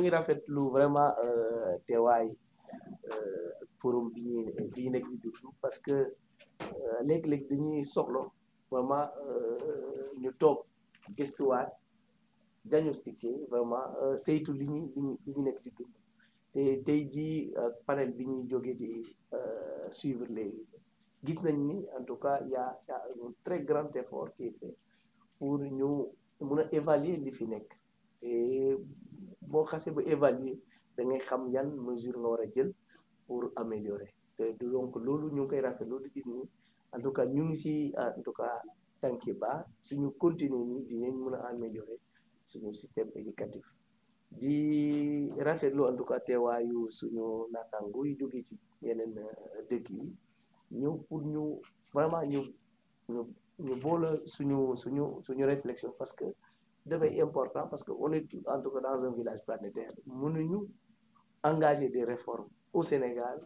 ngi rafetlu vraiment teewaay forum bi nekk di dugg parce que léeg-léeg dañuy soxla vraiment ñu toog gëstuwaat diagnostiqué vraiment saytu li ñu nekk di dugg te tey jii panel bi ñuy jógee di suivre léegi gis nañ ni en tout cas y a un très grand effort qui est fait pour ñu mun a évaluer li fi nekk te boo xasee ba évaluer da ngay xam yan mesure nga war a jël pour améliorer te donc loolu ñu ngi koy rafet loolu gis ni en tout cas ñu ngi si en tout cas tànki ba suñu continuer ni dinañ mun a améliorer suñu système éducatif di rafetlu en tout cas teewaayu suñu naataango yi jógee ci yeneen dëkk yi ñëw pour ñu vraiment ñu boole suñu réflexion parce que dafay important parce que on est en tout cas dans un village planétaire mënuñu engager des réformes au Sénégal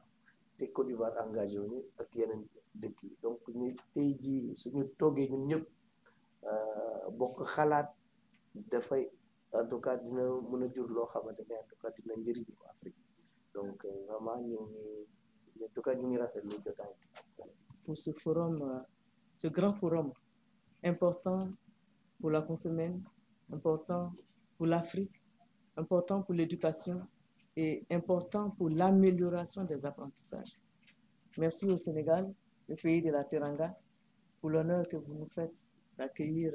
te Côte d'Ivoire engagé wuñu ak yeneen dëkk yi donc ñu tey jii suñu toogee ñun ñëpp bokk xalaat dafay en tout cas dina mën a jur loo xamante ne en tout cas dina njëriñu Afrique donc vraiment en tout cas ñu ngi rafetlu jotaay pour ce forum, ce grand forum important pour la Confémène, important pour l'Afrique, important pour l'éducation et important pour l'amélioration des apprentissages. Merci au Sénégal, le pays de la Teranga, pour l'honneur que vous nous faites d'accueillir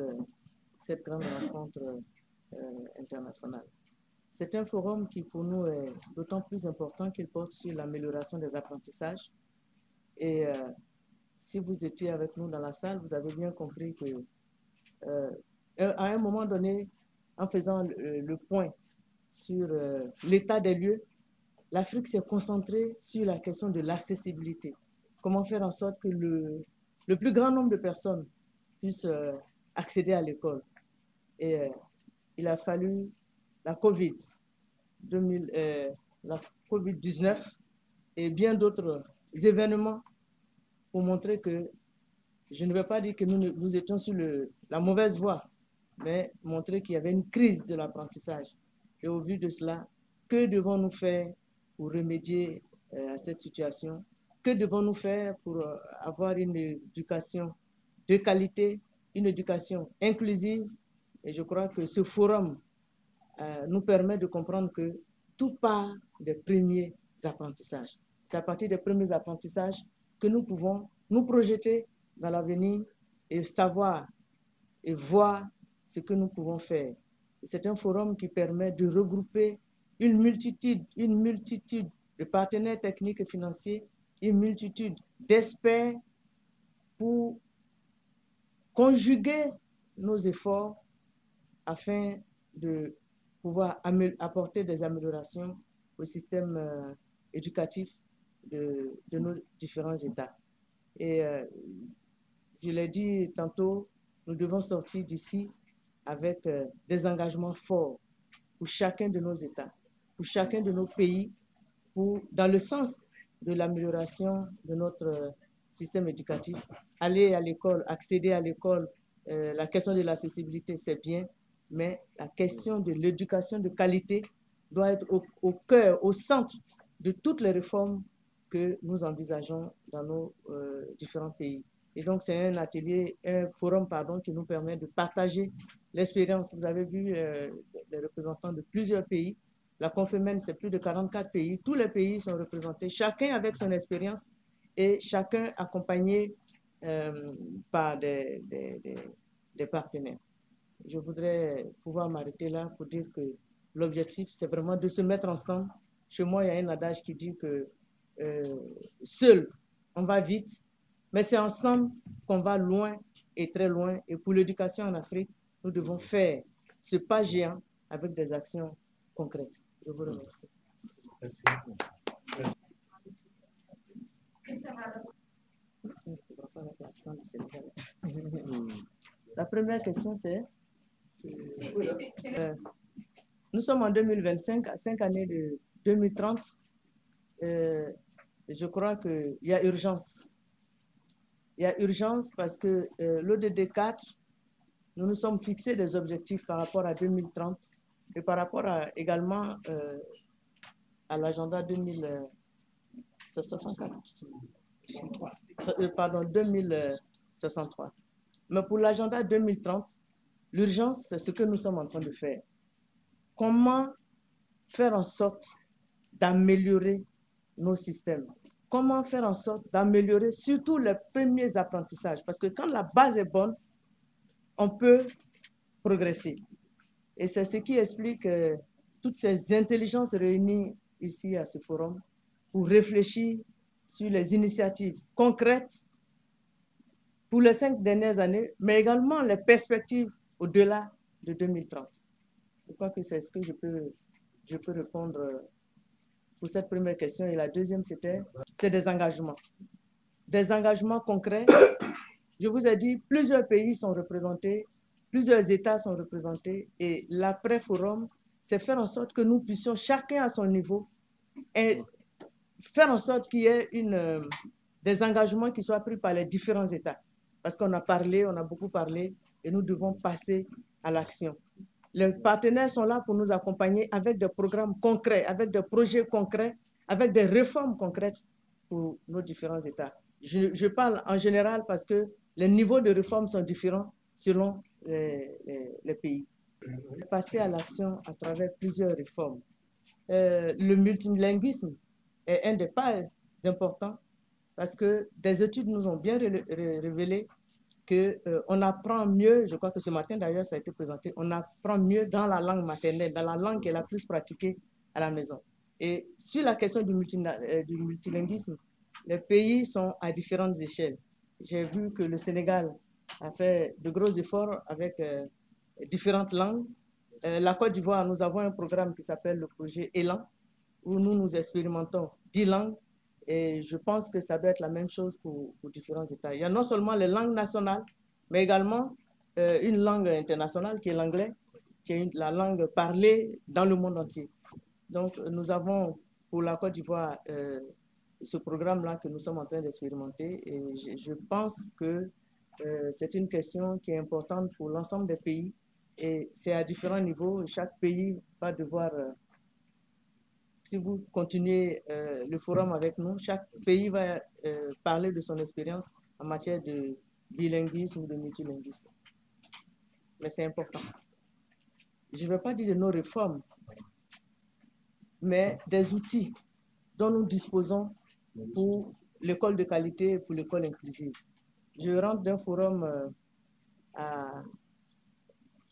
cette grande rencontre internationale. C'est un forum qui pour nous est d'autant plus important qu'il porte sur l'amélioration des apprentissages. Et si vous étiez avec nous dans la salle, vous avez bien compris que à un moment donné, en faisant le point sur l'état des lieux, l'Afrique s'est concentrée sur la question de l'accessibilité. Comment faire en sorte que le plus grand nombre de personnes puissent accéder à l'école. Et il a fallu la COVID-19 et bien d'autres événements pour montrer que, je ne vais pas dire que nous étions sur la mauvaise voie, mais montrer qu'il y avait une crise de l'apprentissage. Et au vu de cela, que devons-nous faire pour remédier à cette situation? Que devons-nous faire pour avoir une éducation de qualité, une éducation inclusive? Et je crois que ce forum nous permet de comprendre que tout part des premiers apprentissages. C'est à partir des premiers apprentissages que nous pouvons nous projeter dans l'avenir et savoir et voir ce que nous pouvons faire. C'est un forum qui permet de regrouper une multitude de partenaires techniques et financiers, une multitude d'experts pour conjuguer nos efforts afin de pouvoir apporter des améliorations au système éducatif de nos différents États. Et je l'ai dit tantôt, nous devons sortir d'ici avec des engagements forts pour chacun de nos États, pour chacun de nos pays, dans le sens de l'amélioration de notre système éducatif. Aller à l'école, accéder à l'école, la question de l'accessibilité, c'est bien, mais la question de l'éducation de qualité doit être au cœur, au centre de toutes les réformes que nous envisageons dans nos différents pays. Et donc, c'est un forum, qui nous permet de partager l'expérience. Vous avez vu les représentants de plusieurs pays. La Confémène, c'est plus de 44 pays. Tous les pays sont représentés, chacun avec son expérience et chacun accompagné par des partenaires. Je voudrais pouvoir m'arrêter là pour dire que l'objectif, c'est vraiment de se mettre ensemble. Chez moi, il y a un adage qui dit que seul, on va vite, mais c'est ensemble qu'on va loin et très loin. Et pour l'éducation en Afrique, nous devons faire ce pas géant avec des actions concrètes. Je vous remercie. Merci. La première question, c'est nous sommes en 2025, à 5 années de 2030. Je crois qu'il y a urgence. Il y a urgence parce que l'ODD 4, nous nous sommes fixés des objectifs par rapport à 2030 Et par rapport également à l'agenda 2063. Mais pour l'agenda 2030, l'urgence, c'est ce que nous sommes en train de faire. Comment faire en sorte d'améliorer nos systèmes? Comment faire en sorte d'améliorer surtout les premiers apprentissages? Parce que quand la base est bonne, on peut progresser. Et c'est ce qui explique toutes ces intelligences réunies ici à ce forum pour réfléchir sur les initiatives concrètes pour les 5 dernières années, mais également les perspectives au-delà de 2030. Je crois que c'est ce que je peux répondre pour cette première question. Et la deuxième, c'est des engagements. Des engagements concrets. Je vous ai dit, plusieurs pays sont représentés, plusieurs États sont représentés, et l'après-forum, c'est faire en sorte que nous puissions, chacun à son niveau, et faire en sorte qu'il y ait des engagements qui soient pris par les différents États. Parce qu'on a parlé, on a beaucoup parlé, et nous devons passer à l'action. Les partenaires sont là pour nous accompagner avec des programmes concrets, avec des projets concrets, avec des réformes concrètes pour nos différents États. Je parle en général parce que les niveaux de réforme sont différents selon les pays. Passer à l'action à travers plusieurs réformes. Le multilinguisme est un des pas importants parce que des études nous ont bien révélé qu'on apprend mieux, je crois que ce matin d'ailleurs ça a été présenté, on apprend mieux dans la langue maternelle, dans la langue qui est la plus pratiquée à la maison. Et sur la question du multilinguisme, les pays sont à différentes échelles. J'ai vu que le Sénégal a fait de gros efforts avec différentes langues. La Côte d'Ivoire, nous avons un programme qui s'appelle le projet Élan, où nous expérimentons 10 langues. Et je pense que ça doit être la même chose pour différents États. Il y a non seulement les langues nationales, mais également une langue internationale qui est l'anglais, qui est la langue parlée dans le monde entier. Donc, nous avons pour la Côte d'Ivoire ce programme-là que nous sommes en train d'expérimenter. Et je pense que c'est une question qui est importante pour l'ensemble des pays. Et c'est à différents niveaux. Chaque pays va devoir... si vous continuez le forum avec nous, chaque pays va parler de son expérience en matière de bilinguisme ou de multilinguisme. Mais c'est important. Je ne vais pas dire de nos réformes, mais des outils dont nous disposons pour l'école de qualité et pour l'école inclusive. Je rentre d'un forum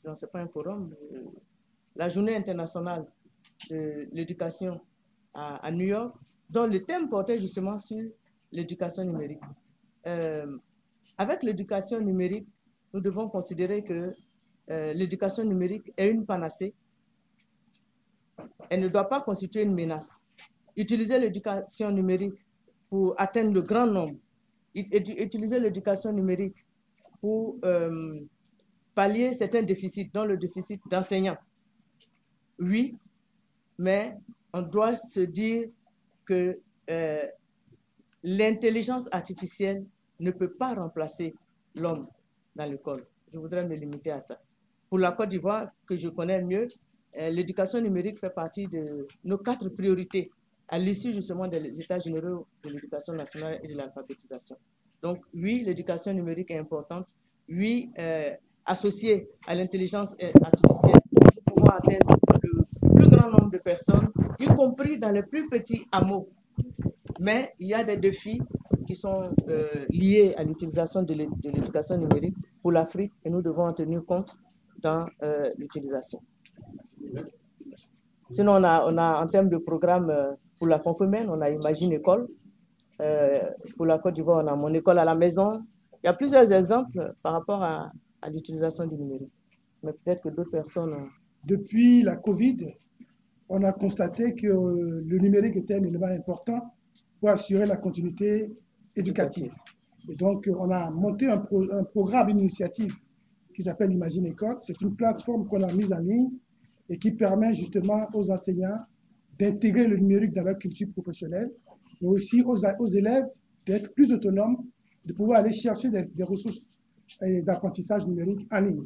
non, ce n'est pas un forum, la Journée internationale de l'éducation à New York, dont le thème portait justement sur l'éducation numérique. Avec l'éducation numérique, nous devons considérer que l'éducation numérique est une panacée. Elle ne doit pas constituer une menace. Utiliser l'éducation numérique pour atteindre le grand nombre, utiliser l'éducation numérique pour pallier certains déficits, dont le déficit d'enseignants. Oui, mais on doit se dire que l'intelligence artificielle ne peut pas remplacer l'homme dans l'école. Je voudrais me limiter à ça. Pour la Côte d'Ivoire, que je connais mieux, l'éducation numérique fait partie de nos 4 priorités à l'issue justement des États généraux de l'éducation nationale et de l'alphabétisation. Donc oui, l'éducation numérique est importante. Oui, associée à l'intelligence artificielle, nous pouvons atteindre le plus grand nombre de personnes, y compris dans les plus petits hameaux. Mais il y a des défis qui sont liés à l'utilisation de l'éducation numérique pour l'Afrique et nous devons en tenir compte dans l'utilisation. Sinon, on a en termes de programme pour la Confemène, on a Imagine École. Pour la Côte d'Ivoire, on a Mon École à la maison. Il y a plusieurs exemples par rapport à l'utilisation du numérique. Mais peut-être que d'autres personnes... Depuis la COVID, on a constaté que le numérique était un élément important pour assurer la continuité éducative. Et donc, on a monté un programme, une initiative qui s'appelle Imagine École. C'est une plateforme qu'on a mise en ligne et qui permet justement aux enseignants d'intégrer le numérique dans leur culture professionnelle, mais aussi aux élèves d'être plus autonomes, de pouvoir aller chercher des ressources d'apprentissage numérique en ligne.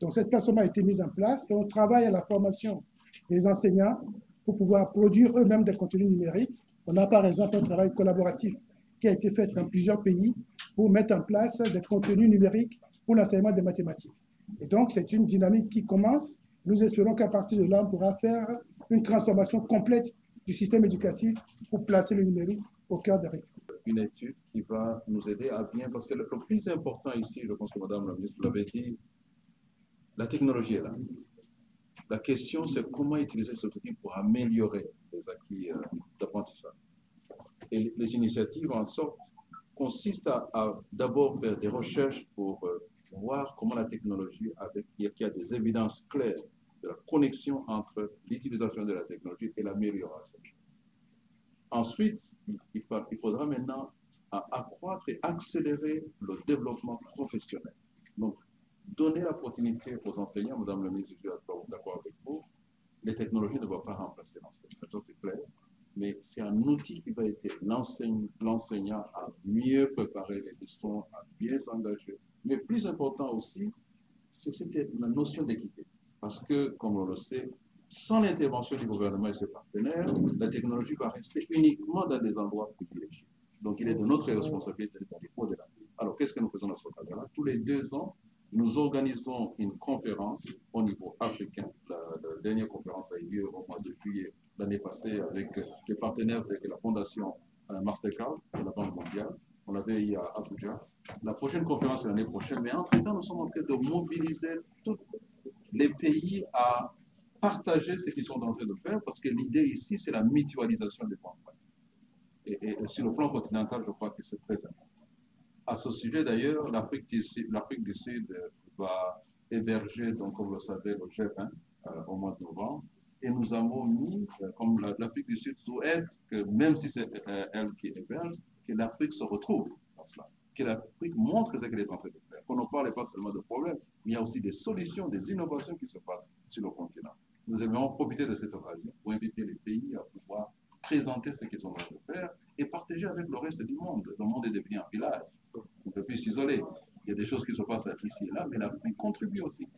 Donc, cette plateforme a été mise en place et on travaille à la formation les enseignants pour pouvoir produire eux-mêmes des contenus numériques. On a par exemple un travail collaboratif qui a été fait dans plusieurs pays pour mettre en place des contenus numériques pour l'enseignement des mathématiques. Et donc, c'est une dynamique qui commence. Nous espérons qu'à partir de là, on pourra faire une transformation complète du système éducatif pour placer le numérique au cœur des réformes. Une étude qui va nous aider à bien, parce que le plus important ici, je pense que Madame la ministre l'avait dit, la technologie est là. La question, c'est comment utiliser cet outil pour améliorer les acquis d'apprentissage. Et les initiatives, en sorte, consistent à d'abord faire des recherches pour voir comment la technologie, il y a des évidences claires de la connexion entre l'utilisation de la technologie et l'amélioration. Ensuite, il faudra maintenant accroître et accélérer le développement professionnel. Donc, donner l'opportunité aux enseignants, Madame la ministre, je suis d'accord avec vous, les technologies ne vont pas remplacer l'enseignant, ça c'est clair, mais c'est un outil qui va aider l'enseignant à mieux préparer les leçons, à bien s'engager. Mais plus important aussi, c'est la notion d'équité. Parce que, comme on le sait, sans l'intervention du gouvernement et ses partenaires, la technologie va rester uniquement dans des endroits privilégiés. Donc, il est de notre responsabilité d'aller au-delà. Alors, qu'est-ce que nous faisons dans ce cadre-là? Tous les 2 ans, nous organisons une conférence au niveau africain. La dernière conférence a eu lieu au mois de juillet l'année passée avec les partenaires de la Fondation Mastercard, de la Banque mondiale. On l'avait eu à Abuja. La prochaine conférence est l'année prochaine. Mais entre-temps, nous sommes en train de mobiliser tous les pays à partager ce qu'ils sont en train de faire, parce que l'idée ici, c'est la mutualisation des points pratiques. Et sur le plan continental, je crois que c'est très important. À ce sujet, d'ailleurs, l'Afrique du Sud va héberger, donc, comme vous le savez, le G20 au mois de novembre. Et nous avons mis, comme l'Afrique du Sud souhaite que, même si c'est elle qui héberge, que l'Afrique se retrouve dans cela, que l'Afrique montre ce qu'elle est en train de faire. Qu'on ne parle pas seulement de problèmes, mais il y a aussi des solutions, des innovations qui se passent sur le continent. Nous aimerions profiter de cette occasion pour inviter les pays à pouvoir présenter ce qu'ils ont en train de faire et partager avec le reste du monde. Le monde est devenu un village. On ne peut plus s'isoler. Il y a des choses qui se passent ici et là, mais l'Afrique contribue aussi.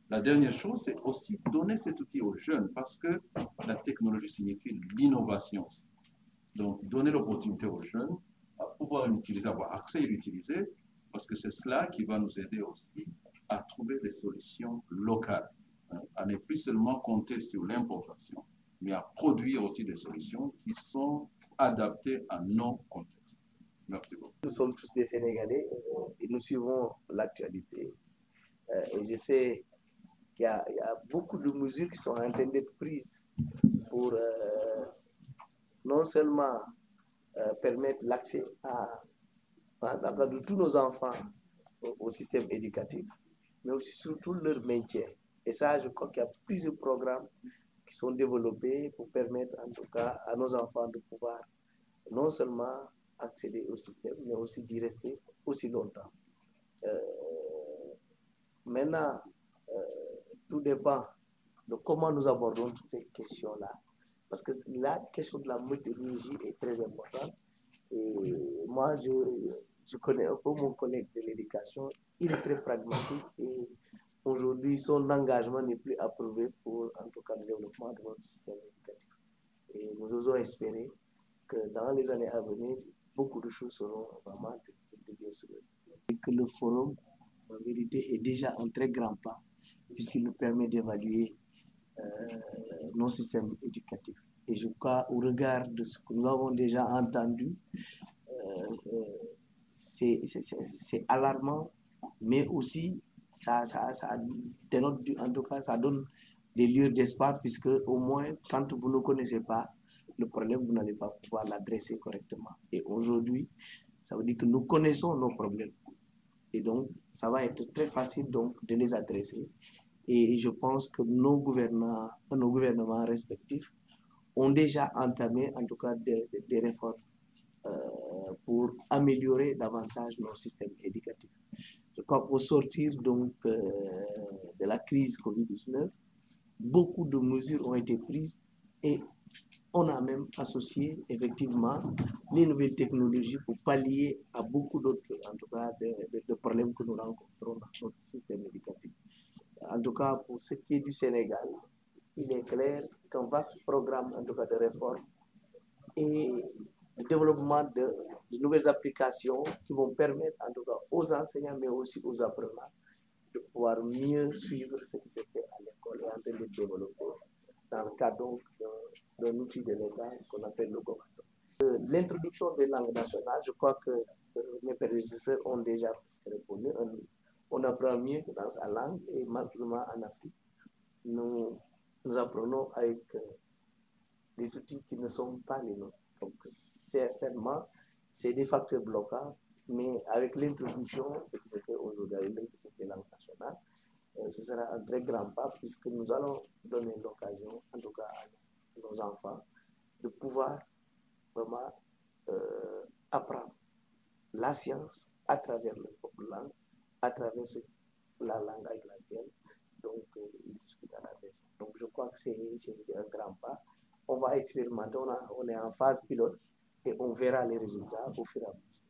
La dernière chose, c'est aussi donner cet outil aux jeunes, parce que la technologie signifie l'innovation. Donc, donner l'opportunité aux jeunes à pouvoir l'utiliser, avoir accès à l'utiliser, parce que c'est cela qui va nous aider aussi à trouver des solutions locales, à ne plus seulement compter sur l'importation, mais à produire aussi des solutions qui sont adaptées à nos contextes. Merci beaucoup. Nous sommes tous des Sénégalais et nous suivons l'actualité. Et je sais qu'il y a beaucoup de mesures qui sont en train d'être prises pour non seulement permettre l'accès de tous nos enfants au système éducatif, mais aussi surtout leur maintien. Et ça, je crois qu'il y a plusieurs programmes qui sont développés pour permettre en tout cas à nos enfants de pouvoir non seulement accéder au système, mais aussi d'y rester aussi longtemps. Maintenant, tout dépend de comment nous abordons toutes ces questions-là. Parce que la question de la méthodologie est très importante. Et moi, je connais un peu mon collègue de l'éducation. Il est très pragmatique et aujourd'hui, son engagement n'est plus approuvé pour, en tout cas, le développement de notre système éducatif. Et nous osons espérer que dans les années à venir, beaucoup de choses seront vraiment de bien soulevées. Et que le forum, en vérité, est déjà un très grand pas, puisqu'il nous permet d'évaluer nos systèmes éducatifs. Et je crois, au regard de ce que nous avons déjà entendu, c'est alarmant, mais aussi ça dénote, en tout cas, ça donne des lieux d'espoir, puisque au moins, quand vous ne connaissez pas le problème, vous n'allez pas pouvoir l'adresser correctement. Et aujourd'hui, ça veut dire que nous connaissons nos problèmes. Et donc, ça va être très facile donc, de les adresser. Et je pense que nos gouvernements respectifs ont déjà entamé, en tout cas, des réformes pour améliorer davantage nos systèmes éducatifs. Je crois qu'au sortir donc, de la crise Covid-19, beaucoup de mesures ont été prises et on a même associé effectivement les nouvelles technologies pour pallier à beaucoup d'autres, en tout cas, de problèmes que nous rencontrons dans notre système éducatif. En tout cas, pour ce qui est du Sénégal, il est clair qu'un vaste programme, en tout cas de réforme, et le développement de nouvelles applications qui vont permettre, en tout cas aux enseignants, mais aussi aux apprenants, de pouvoir mieux suivre ce qui se fait à l'école et en train de développer dans le cadre donc d'un outil de l'État qu'on appelle le gouvernement. L'introduction des langues nationales, je crois que mes prédécesseurs ont déjà répondu. On apprend mieux dans sa langue et malheureusement en Afrique, nous apprenons avec des outils qui ne sont pas les nôtres. Donc certainement, c'est des facteurs bloquants, mais avec l'introduction, ce qui se fait aujourd'hui avec l'introduction des langues nationales, ce sera un très grand pas puisque nous allons donner l'occasion, en tout cas à nos enfants, de pouvoir vraiment apprendre la science à travers leur propre langue, à travers la langue avec laquelle donc, ils discutent à la maison. Donc je crois que c'est un grand pas. On va expérimenter, on est en phase pilote et on verra les résultats au fur et à mesure.